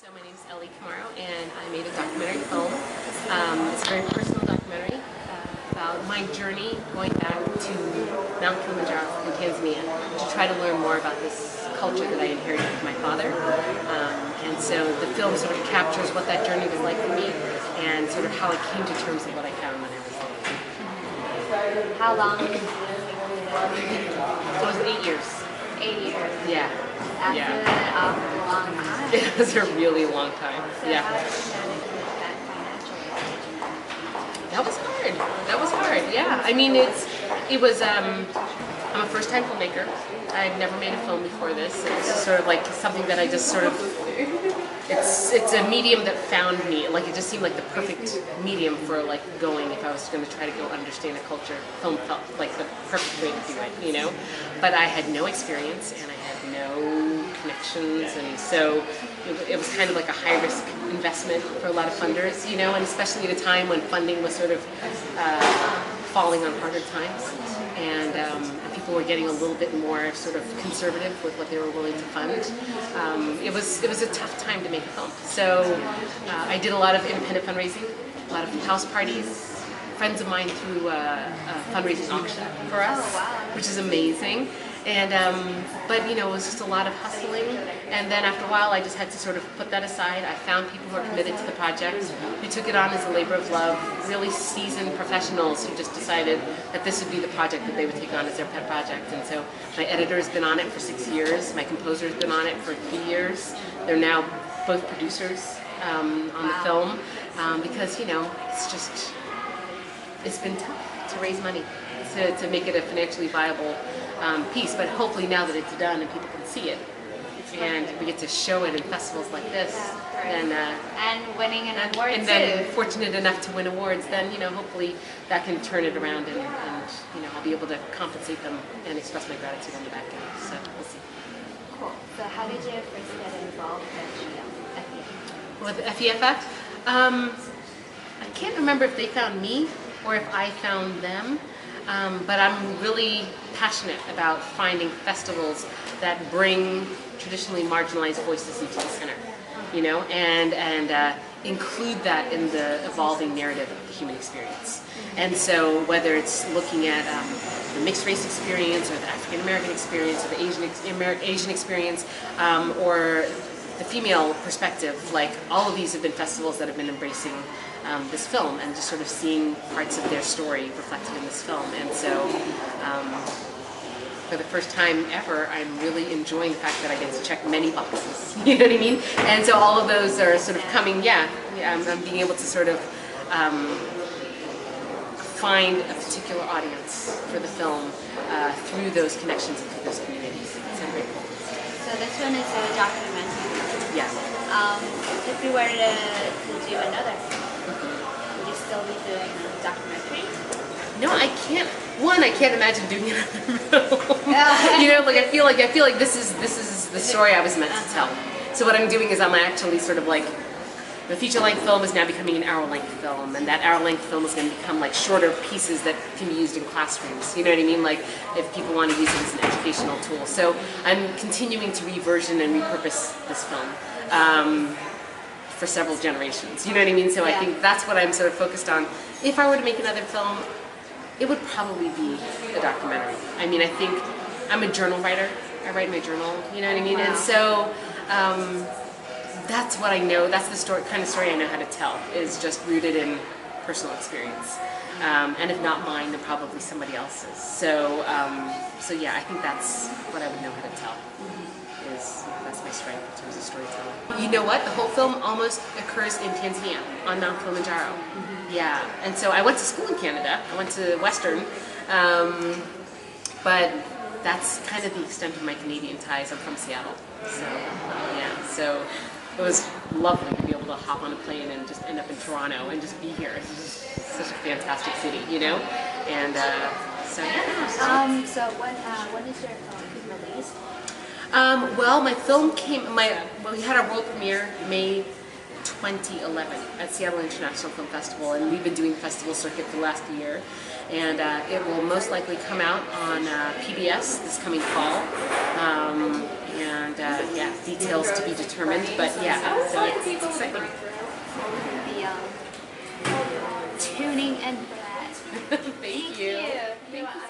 So my name is Kimaro, and I made a documentary film. It's a very personal documentary about my journey going back to Mount Kilimanjaro in Tanzania to try to learn more about this culture that I inherited from my father. And so the film sort of captures what that journey was like for me and sort of how I came to terms with what I found when I was there. How long? It was 8 years. 8 years. Yeah. That's Yeah. an awful long time. It was a really long time. So Yeah. how did you manage with that financially? That was hard. That was hard. Yeah. I mean, I'm a first-time filmmaker. I've never made a film before this. It's just sort of like something that I just sort of. It's a medium that found me. Like it just seemed like the perfect medium for like going if I was going to try to go understand a culture. Film felt like the perfect way to do it, you know. But I had no experience and I had no connections, and so it was kind of like a high-risk investment for a lot of funders, you know, and especially at a time when funding was sort of falling on harder times, and people were getting a little bit more sort of conservative with what they were willing to fund. It was a tough time to make a film. So I did a lot of independent fundraising, a lot of house parties. Friends of mine threw a fundraising auction for us, which is amazing. And but you know, it was just a lot of hustling, and then after a while I just had to sort of put that aside. I found people who are committed to the project, who took it on as a labor of love, really seasoned professionals who just decided that this would be the project that they would take on as their pet project. And so my editor has been on it for 6 years, my composer has been on it for 3 years. They're now both producers on the film, because you know, it's been tough to raise money to make it a financially viable piece, but hopefully now that it's done and people can see it, and we get to show it in festivals like this, and winning an award and then fortunate enough to win awards, then you know, hopefully that can turn it around, and you know, I'll be able to compensate them and express my gratitude on the back end. So we'll see. Cool. So how did you first get involved with FeFF? With FeFF, I can't remember if they found me or if I found them. But I'm really passionate about finding festivals that bring traditionally marginalized voices into the center, you know, and include that in the evolving narrative of the human experience. And so whether it's looking at the mixed race experience or the African American experience or the Asian experience, or the female perspective, like all of these have been festivals that have been embracing this film and just sort of seeing parts of their story reflected in this film. And so for the first time ever, I'm really enjoying the fact that I get to check many boxes, you know what I mean? And so all of those are sort of coming, I'm being able to sort of find a particular audience for the film through those connections and through those communities. So very cool. So this one is a documentary. Yeah. If you were to do another, would you still be doing a documentary? No, I can't. One, I can't imagine doing another film. You know, like I feel like this is the story I was meant to tell. So what I'm doing is I'm actually sort of like, the feature-length film is now becoming an hour-length film, and that hour-length film is going to become like shorter pieces that can be used in classrooms. You know what I mean? Like if people want to use it as an educational tool. So I'm continuing to reversion and repurpose this film for several generations. You know what I mean? So I think that's what I'm sort of focused on. If I were to make another film, it would probably be a documentary. I mean, I think I'm a journal writer. I write my journal. You know what I mean? And so. That's what I know. That's the story, kind of story I know how to tell. Is just rooted in personal experience, and if not mine, then probably somebody else's. So, so yeah, I think that's what I would know how to tell. That's my strength in terms of storytelling. You know what? The whole film almost occurs in Tanzania on Mount Kilimanjaro. Yeah, and so I went to school in Canada. I went to Western, but that's kind of the extent of my Canadian ties. I'm from Seattle, so yeah, so. It was lovely to be able to hop on a plane and just end up in Toronto and just be here. It's just such a fantastic city, you know? And so yeah. So when is your film released? Well, my film we had our world premiere May 2011 at Seattle International Film Festival, and we've been doing the festival circuit for the last year. And it will most likely come out on PBS this coming fall. And yeah. details to be determined, but yeah, so it's exciting. Be tuning in for that. Thank you. Thank you.